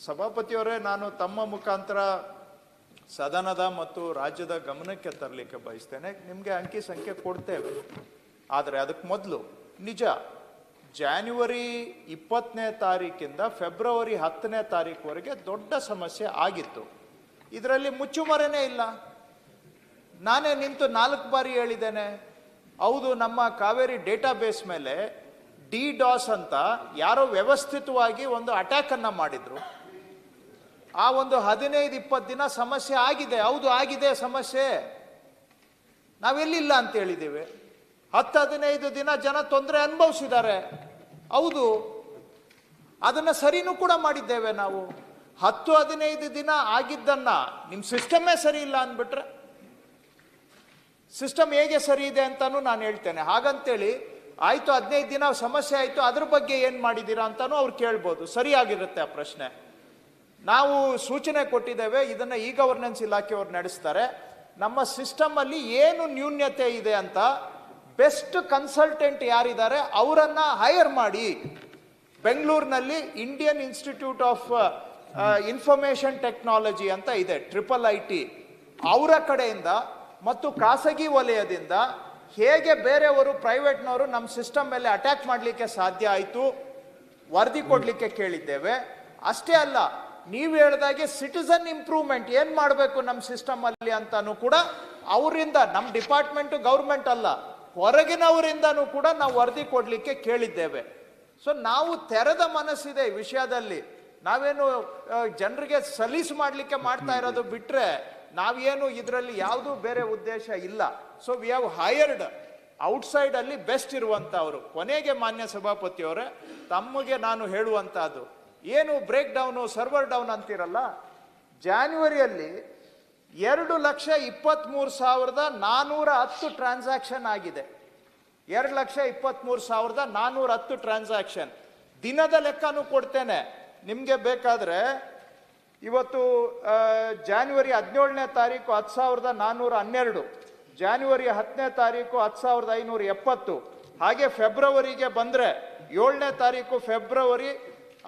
ಸಭಾಪತಿಯವರೇ, ನಾನು ತಮ್ಮ ಮುಖಾಂತರ ಸದನದ ಮತ್ತು ರಾಜ್ಯದ ಗಮನಕ್ಕೆ ತರಲಿಕ್ಕೆ ಬಯಸ್ತೇನೆ. ನಿಮಗೆ ಅಂಕಿ ಸಂಖ್ಯೆ ಕೊಡ್ತೇವೆ, ಆದರೆ ಅದಕ್ಕೆ ಮೊದಲು ನಿಜ ಜಾನ್ವರಿ 20ನೇ ತಾರೀಕಿಂದ ಫೆಬ್ರವರಿ 10ನೇ ತಾರೀಕುವರೆಗೆ ದೊಡ್ಡ ಸಮಸ್ಯೆ ಆಗಿತ್ತು. ಇದರಲ್ಲಿ ಮುಚ್ಚುಮರೆನೇ ಇಲ್ಲ. ನಾನೇ ನಿಂತು 4 ಬಾರಿ ಹೇಳಿದ್ದೇನೆ. ಹೌದು, ನಮ್ಮ ಕಾವೇರಿ ಡೇಟಾಬೇಸ್ ಮೇಲೆ DDoS ಅಂತ ಯಾರೋ ವ್ಯವಸ್ಥಿತವಾಗಿ ಒಂದು ಅಟ್ಯಾಕನ್ನು ಮಾಡಿದ್ರು. ಆ ಒಂದು 15-20 ದಿನ ಸಮಸ್ಯೆ ಆಗಿದೆ. ಹೌದು, ಆಗಿದೆ ಸಮಸ್ಯೆ. ನಾವೆಲ್ಲಿಲ್ಲ ಅಂತ ಹೇಳಿದ್ದೇವೆ. 10-15 ದಿನ ಜನ ತೊಂದರೆ ಅನುಭವಿಸಿದ್ದಾರೆ. ಹೌದು, ಅದನ್ನು ಸರಿನೂ ಕೂಡ ಮಾಡಿದ್ದೇವೆ ನಾವು. 10-15 ದಿನ ಆಗಿದ್ದನ್ನ ನಿಮ್ಮ ಸಿಸ್ಟಮೇ ಸರಿ ಇಲ್ಲ ಅಂದ್ಬಿಟ್ರೆ ಸಿಸ್ಟಮ್ ಹೇಗೆ ಸರಿ ಇದೆ ಅಂತಾನು ನಾನು ಹೇಳ್ತೇನೆ. ಹಾಗಂತೇಳಿ ಆಯ್ತು 15 ದಿನ ಸಮಸ್ಯೆ ಆಯ್ತು, ಅದ್ರ ಬಗ್ಗೆ ಏನು ಮಾಡಿದ್ದೀರಾ ಅಂತಾನು ಅವ್ರು ಕೇಳ್ಬೋದು. ಸರಿಯಾಗಿರುತ್ತೆ ಆ ಪ್ರಶ್ನೆ. ನಾವು ಸೂಚನೆ ಕೊಟ್ಟಿದ್ದೇವೆ, ಇದನ್ನ ಇ ಗವರ್ನೆನ್ಸ್ ಇಲಾಖೆಯವರು ನಡೆಸ್ತಾರೆ. ನಮ್ಮ ಸಿಸ್ಟಮ್ ಅಲ್ಲಿ ಏನು ನ್ಯೂನ್ಯತೆ ಇದೆ ಅಂತ ಬೆಸ್ಟ್ ಕನ್ಸಲ್ಟೆಂಟ್ ಯಾರಿದ್ದಾರೆ ಅವರನ್ನ ಹೈರ್ ಮಾಡಿ. ಬೆಂಗಳೂರಿನಲ್ಲಿ Indian institute of information technology ಅಂತ ಇದೆ, IIIT, ಅವರ ಕಡೆಯಿಂದ ಮತ್ತು ಖಾಸಗಿ ವಲಯದಿಂದ ಹೇಗೆ ಬೇರೆಯವರು ಪ್ರೈವೇಟ್ನವರು ನಮ್ಮ ಸಿಸ್ಟಮ್ ಮೇಲೆ ಅಟ್ಯಾಕ್ ಮಾಡಲಿಕ್ಕೆ ಸಾಧ್ಯ ಆಯಿತು ವರದಿ ಕೊಡಲಿಕ್ಕೆ ಕೇಳಿದ್ದೇವೆ. ಅಷ್ಟೇ ಅಲ್ಲ, ನೀವು ಹೇಳಿದಾಗೆ ಸಿಟಿಸನ್ ಇಂಪ್ರೂವ್ಮೆಂಟ್ ಏನು ಮಾಡಬೇಕು ನಮ್ಮ ಸಿಸ್ಟಮ್ ಅಲ್ಲಿ ಅಂತಾನು ಕೂಡ ಅವರಿಂದ, ನಮ್ಮ ಡಿಪಾರ್ಟ್ಮೆಂಟ್ ಗೌರ್ಮೆಂಟ್ ಅಲ್ಲ, ಹೊರಗಿನವರಿಂದನೂ ಕೂಡ ನಾವು ವರದಿ ಕೊಡಲಿಕ್ಕೆ ಕೇಳಿದ್ದೇವೆ. ಸೊ ನಾವು ತೆರೆದ ಮನಸ್ಸಿದೆ ಈ ವಿಷಯದಲ್ಲಿ. ನಾವೇನು ಜನರಿಗೆ ಸಲೀಸ್ ಮಾಡಲಿಕ್ಕೆ ಮಾಡ್ತಾ ಇರೋದು ಬಿಟ್ರೆ ನಾವೇನು ಇದರಲ್ಲಿ ಯಾವುದೂ ಬೇರೆ ಉದ್ದೇಶ ಇಲ್ಲ. So we have hired outside ಅಲ್ಲಿ ಬೆಸ್ಟ್ ಇರುವಂತವರು. ಕೊನೆಗೆ ಮಾನ್ಯ ಸಭಾಪತಿಯವರೇ, ತಮಗೆ ನಾನು ಹೇಳುವಂತಹದ್ದು ಏನು ಬ್ರೇಕ್ ಡೌನು ಸರ್ವರ್ ಡೌನ್ ಅಂತಿರಲ್ಲ, ಜಾನ್ವರಿಯಲ್ಲಿ 2,23,410 ಟ್ರಾನ್ಸಾಕ್ಷನ್ ಆಗಿದೆ. 2,23,410 ಟ್ರಾನ್ಸಾಕ್ಷನ್. ದಿನದ ಲೆಕ್ಕನೂ ಕೊಡ್ತೇನೆ ನಿಮಗೆ ಬೇಕಾದ್ರೆ. ಇವತ್ತು ಜಾನ್ವರಿ 17ನೇ ತಾರೀಕು 10,412, ಜಾನ್ವರಿ 10ನೇ ತಾರೀಕು 10,570. ಹಾಗೆ ಫೆಬ್ರವರಿಗೆ ಬಂದರೆ 7ನೇ ತಾರೀಕು ಫೆಬ್ರವರಿ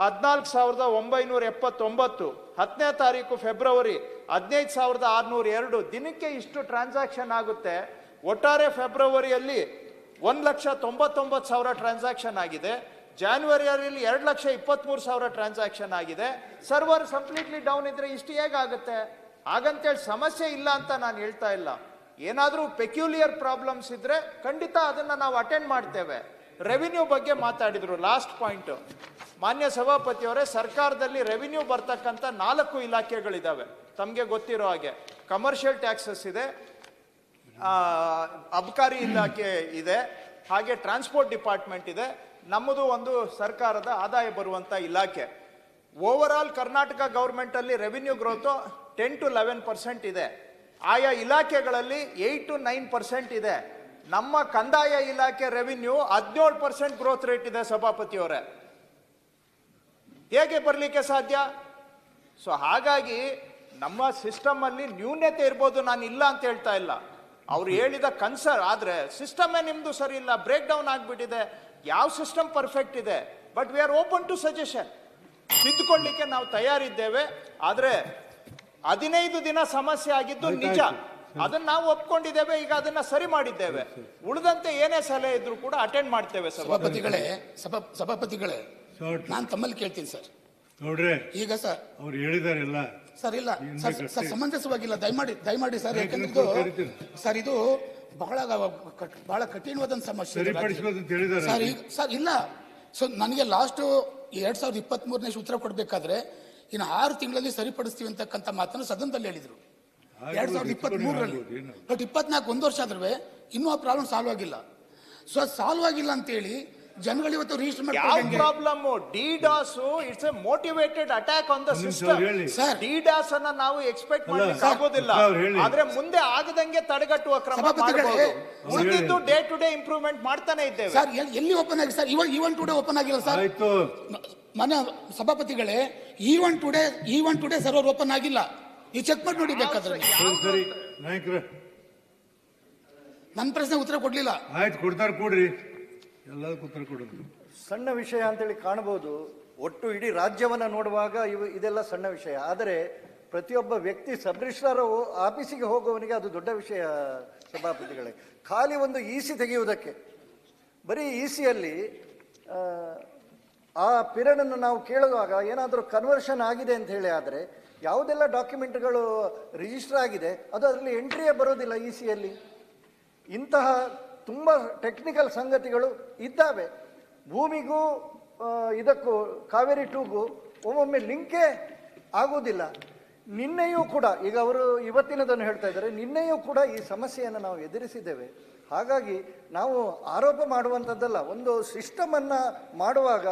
14,979, 10ನೇ ತಾರೀಕು ಫೆಬ್ರವರಿ 15,602. ದಿನಕ್ಕೆ ಇಷ್ಟು ಟ್ರಾನ್ಸಾಕ್ಷನ್ ಆಗುತ್ತೆ. ಒಟ್ಟಾರೆ ಫೆಬ್ರವರಿಯಲ್ಲಿ 1,99,000 ಟ್ರಾನ್ಸಾಕ್ಷನ್ ಆಗಿದೆ. ಜಾನ್ವರಿಯಲ್ಲಿ 2,23,000 ಟ್ರಾನ್ಸಾಕ್ಷನ್ ಆಗಿದೆ. ಸರ್ವರ್ ಕಂಪ್ಲೀಟ್ಲಿ ಡೌನ್ ಇದ್ರೆ ಇಷ್ಟು ಹೇಗಾಗುತ್ತೆ? ಹಾಗಂತೇಳಿ ಸಮಸ್ಯೆ ಇಲ್ಲ ಅಂತ ನಾನು ಹೇಳ್ತಾ ಇಲ್ಲ. ಏನಾದರೂ ಪೆಕ್ಯುಲಿಯರ್ ಪ್ರಾಬ್ಲಮ್ಸ್ ಇದ್ರೆ ಖಂಡಿತ ಅದನ್ನ ನಾವು ಅಟೆಂಡ್ ಮಾಡ್ತೇವೆ. ರೆವಿನ್ಯೂ ಬಗ್ಗೆ ಮಾತಾಡಿದ್ರು, ಲಾಸ್ಟ್ ಪಾಯಿಂಟ್. ಮಾನ್ಯ ಸಭಾಪತಿಯವರೇ, ಸರ್ಕಾರದಲ್ಲಿ ರೆವಿನ್ಯೂ ಬರ್ತಕ್ಕಂಥ 4 ಇಲಾಖೆಗಳಿದ್ದಾವೆ ತಮಗೆ ಗೊತ್ತಿರೋ ಹಾಗೆ. ಕಮರ್ಷಿಯಲ್ ಟ್ಯಾಕ್ಸಸ್ ಇದೆ, ಅಬಕಾರಿ ಇಲಾಖೆ ಇದೆ, ಹಾಗೆ ಟ್ರಾನ್ಸ್ಪೋರ್ಟ್ ಡಿಪಾರ್ಟ್ಮೆಂಟ್ ಇದೆ. ನಮ್ಮದು ಒಂದು ಸರ್ಕಾರದ ಆದಾಯ ಬರುವಂಥ ಇಲಾಖೆ. ಓವರ್ ಆಲ್ ಕರ್ನಾಟಕ ಗೌರ್ಮೆಂಟ್ ಅಲ್ಲಿ ರೆವಿನ್ಯೂ ಗ್ರೋತು 10 to 11% ಇದೆ. ಆಯಾ ಇಲಾಖೆಗಳಲ್ಲಿ 8 to 9% ಇದೆ. ನಮ್ಮ ಕಂದಾಯ ಇಲಾಖೆ ರೆವಿನ್ಯೂ 17% ಗ್ರೋತ್ ರೇಟ್ ಇದೆ ಸಭಾಪತಿಯವರೇ. ಹೇಗೆ ಬರಲಿಕ್ಕೆ ಸಾಧ್ಯ? ಸೊ ಹಾಗಾಗಿ ನಮ್ಮ ಸಿಸ್ಟಮ್ ಅಲ್ಲಿ ನ್ಯೂನ್ಯತೆ ಇರ್ಬೋದು, ನಾನು ಇಲ್ಲ ಅಂತ ಹೇಳ್ತಾ ಇಲ್ಲ. ಅವ್ರು ಹೇಳಿದ ಕನ್ಸರ್ ಆದ್ರೆ ಸಿಸ್ಟಮೇ ನಿಮ್ದು ಸರಿ ಇಲ್ಲ, ಬ್ರೇಕ್ ಡೌನ್ ಆಗ್ಬಿಟ್ಟಿದೆ. ಯಾವ ಸಿಸ್ಟಮ್ ಪರ್ಫೆಕ್ಟ್ ಇದೆ? But we are open to suggestion. ತಿದ್ದುಕೊಳ್ಳಿಕ್ಕೆ ನಾವು ತಯಾರಿದ್ದೇವೆ. ಆದ್ರೆ 15 ದಿನ ಸಮಸ್ಯೆ ಆಗಿದ್ದು ನಿಜ, ಅದನ್ನ ನಾವು ಒಪ್ಕೊಂಡಿದ್ದೇವೆ. ಈಗ ಅದನ್ನ ಸರಿ ಮಾಡಿದ್ದೇವೆ. ಉಳಿದಂತೆ ಏನೇ ಸಲಹೆ ಇದ್ರು ಕೂಡ ಅಟೆಂಡ್ ಮಾಡ್ತೇವೆ. ಸಭಾಪತಿಗಳೇ, ನಾನು ತಮ್ಮಲ್ಲಿ ಕೇಳ್ತೀನಿ ಸರ್. ನೋಡ್ರಿ, ಈಗ ಸರ್ ಅವ್ರು ಹೇಳಿದಾರೆಲ್ಲ ಸರ್, ಇಲ್ಲ ಸರ್, ಸಮಂಜಸವಾಗಿಲ್ಲ. ದಯಮಾಡಿ ಸರ್, ಯಾಕಂದ್ರೆ ಸರ್ ಇದು ಬಹಳ ಕಠಿಣವಾದ ಸಮಸ್ಯೆ ಸರ್. ಇಲ್ಲ, ಸೊ ನನಗೆ ಲಾಸ್ಟ್ 2023ನೇ ಉತ್ತರ ಕೊಡ್ಬೇಕಾದ್ರೆ ಇನ್ನು 6 ತಿಂಗಳಲ್ಲಿ ಸರಿಪಡಿಸ್ತೀವಿ ಅಂತಕ್ಕಂಥ ಮಾತನ್ನು ಸದನದಲ್ಲಿ ಹೇಳಿದ್ರು 2023ರಲ್ಲಿ. ಬಟ್ 24 1 ವರ್ಷ ಆದ್ರೂ ಇನ್ನೂ ಆ ಪ್ರಾಬ್ಲಮ್ ಸಾಲ್ವ್ ಆಗಿಲ್ಲ. ಸೊ ಸಾಲ್ವ್ ಆಗಿಲ್ಲ ಅಂತೇಳಿ ಜನಗಳು ಇವತ್ತು ರಿಜಿಸ್ಟರ್ ಮಾಡ್ತಾರೆ. Problem DDoS, it's A motivated attack on the system. DDoS ಅನ್ನ ನಾವು ಎಕ್ಸ್ಪೆಕ್ಟ್ ಮಾಡಲಿಕ್ಕೆ ಆಗೋದಿಲ್ಲ, ಆದ್ರೆ ಮುಂದೆ ಆಗದಂಗೆ ತಡೆಗಟ್ಟುವ ಕ್ರಮ ಮಾಡಬಹುದು. ಮುಂದಿದ್ದು ಡೇ ಟು ಡೇ ಇಂಪ್ರೂವ್ಮೆಂಟ್ ಮಾಡ್ತಾನೆ ಇದ್ದೇವೆ ಸರ್. ಎಲ್ಲಿ ಓಪನ್ ಆಗಿದೆ ಸರ್? ಈವನ್ ಟುಡೇ ಓಪನ್ ಆಗಿಲ್ಲ ಸರ್. ಮನೆ ಸಭಾಪತಿಗಳೇ, ಈವನ್ ಟುಡೇ ಸರ್ವರ್ ಓಪನ್ ಆಗಿಲ್ಲ. ನೀವು ಚೆಕ್ ಮಾಡಿ ನೋಡಿ ಬೇಕಾದ್ರೆ. ನನ್ನ ಪ್ರಶ್ನೆ ಉತ್ತರ ಕೊಡ್ಲಿಲ್ಲ. ಆಯ್ತು, ಕೊಡ್ತಾರೆ, ಕೊಡ್ರಿ. ಎಲ್ಲದಕ್ಕೂ ಉತ್ತರ ಕೊಡೋದು ಸಣ್ಣ ವಿಷಯ ಅಂತೇಳಿ ಕಾಣಬಹುದು. ಒಟ್ಟು ಇಡೀ ರಾಜ್ಯವನ್ನು ನೋಡುವಾಗ ಇದೆಲ್ಲ ಸಣ್ಣ ವಿಷಯ. ಆದರೆ ಪ್ರತಿಯೊಬ್ಬ ವ್ಯಕ್ತಿ ಸಬ್ ರಿಜಿಸ್ಟ್ರಾರ್ ಆಫೀಸಿಗೆ ಹೋಗುವವನಿಗೆ ಅದು ದೊಡ್ಡ ವಿಷಯ ಸಭಾಪತಿಗಳೇ. ಖಾಲಿ ಒಂದು ಇ.ಸಿ ತೆಗೆಯುವುದಕ್ಕೆ, ಬರೀ ಇ.ಸಿಯಲ್ಲಿ ಆ ಪಿರಿಯಡನ್ನು ನಾವು ಕೇಳುವಾಗ ಏನಾದರೂ ಕನ್ವರ್ಷನ್ ಆಗಿದೆ ಅಂತ ಹೇಳಿ ಆದರೆ ಯಾವುದೆಲ್ಲ ಡಾಕ್ಯುಮೆಂಟ್ಗಳು ರಿಜಿಸ್ಟರ್ ಆಗಿದೆ ಅದು ಅದರಲ್ಲಿ ಎಂಟ್ರಿಯೇ ಬರೋದಿಲ್ಲ ಇ.ಸಿಯಲ್ಲಿ. ಇಂತಹ ತುಂಬ ಟೆಕ್ನಿಕಲ್ ಸಂಗತಿಗಳು ಇದ್ದಾವೆ. ಭೂಮಿಗೂ ಇದಕ್ಕೂ ಕಾವೇರಿ ಟೂಗೂ ಒಮ್ಮೊಮ್ಮೆ ಲಿಂಕೇ ಆಗುವುದಿಲ್ಲ. ನಿನ್ನೆಯೂ ಕೂಡ, ಈಗ ಅವರು ಇವತ್ತಿನದನ್ನು ಹೇಳ್ತಾ ಇದ್ದಾರೆ, ನಿನ್ನೆಯೂ ಕೂಡ ಈ ಸಮಸ್ಯೆಯನ್ನು ನಾವು ಎದುರಿಸಿದ್ದೇವೆ. ಹಾಗಾಗಿ ನಾವು ಆರೋಪ ಮಾಡುವಂಥದ್ದಲ್ಲ, ಒಂದು ಸಿಸ್ಟಮನ್ನು ಮಾಡುವಾಗ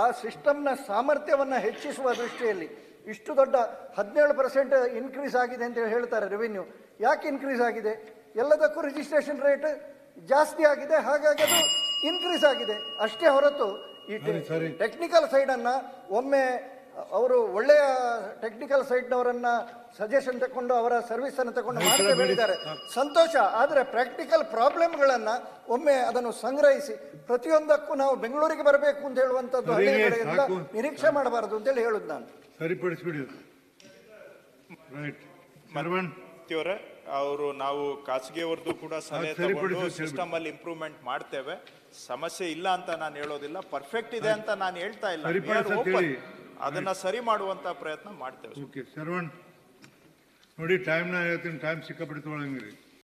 ಆ ಸಿಸ್ಟಮ್ನ ಸಾಮರ್ಥ್ಯವನ್ನು ಹೆಚ್ಚಿಸುವ ದೃಷ್ಟಿಯಲ್ಲಿ ಇಷ್ಟು ದೊಡ್ಡ 17% ಇನ್ಕ್ರೀಸ್ ಆಗಿದೆ ಅಂತ ಹೇಳ್ತಾರೆ ರೆವಿನ್ಯೂ. ಯಾಕೆ ಇನ್ಕ್ರೀಸ್ ಆಗಿದೆ? ಎಲ್ಲದಕ್ಕೂ ರಿಜಿಸ್ಟ್ರೇಷನ್ ರೇಟ್ ಜಾಸ್ತಿ ಆಗಿದೆ, ಹಾಗಾಗಿ ಅದು ಇನ್ಕ್ರೀಸ್ ಆಗಿದೆ ಅಷ್ಟೇ ಹೊರತು ಈ ಟೆಕ್ನಿಕಲ್ ಸೈಡನ್ನು ಒಮ್ಮೆ ಅವರು ಒಳ್ಳೆಯ ಟೆಕ್ನಿಕಲ್ ಸೈಡ್ನವರನ್ನ ಸಜೆಷನ್ ತಗೊಂಡು ಅವರ ಸರ್ವಿಸ್ ಅನ್ನು ತಗೊಂಡು ಮಾಡ್ತಾ ಬೆಳಿದ್ದಾರೆ, ಸಂತೋಷ. ಆದರೆ ಪ್ರಾಕ್ಟಿಕಲ್ ಪ್ರಾಬ್ಲಮ್ಗಳನ್ನು ಒಮ್ಮೆ ಅದನ್ನು ಸಂಗ್ರಹಿಸಿ ಪ್ರತಿಯೊಂದಕ್ಕೂ ನಾವು ಬೆಂಗಳೂರಿಗೆ ಬರಬೇಕು ಅಂತ ಹೇಳುವಂಥದ್ದು ಹಳ್ಳಿಗಳಿಂದ ನಿರೀಕ್ಷೆ ಮಾಡಬಾರದು ಅಂತೇಳಿ ಹೇಳುದು ನಾನು. ಸರಿಪಡಿಸ್ಬಿಡಿ. ಅವರು ನಾವು ಖಾಸಗಿಯವ್ರದ್ದು ಕೂಡ ಸಲಹೆ ತಗೊಂಡು ಸಿಸ್ಟಮ್ ಅಲ್ಲಿ ಇಂಪ್ರೂವ್ಮೆಂಟ್ ಮಾಡ್ತೇವೆ. ಸಮಸ್ಯೆ ಇಲ್ಲ ಅಂತ ನಾನು ಹೇಳೋದಿಲ್ಲ, ಪರ್ಫೆಕ್ಟ್ ಇದೆ ಅಂತ ನಾನು ಹೇಳ್ತಾ ಇಲ್ಲ. ಅದನ್ನ ಸರಿ ಮಾಡುವಂತ ಪ್ರಯತ್ನ ಮಾಡ್ತೇವೆ. ಶರವಣ್ ನೋಡಿ, ಟೈಮ್ ಸಿಕ್ಕಾಪಟ್ಟೆ ತೊಗೊಳಂಗಿರಿ.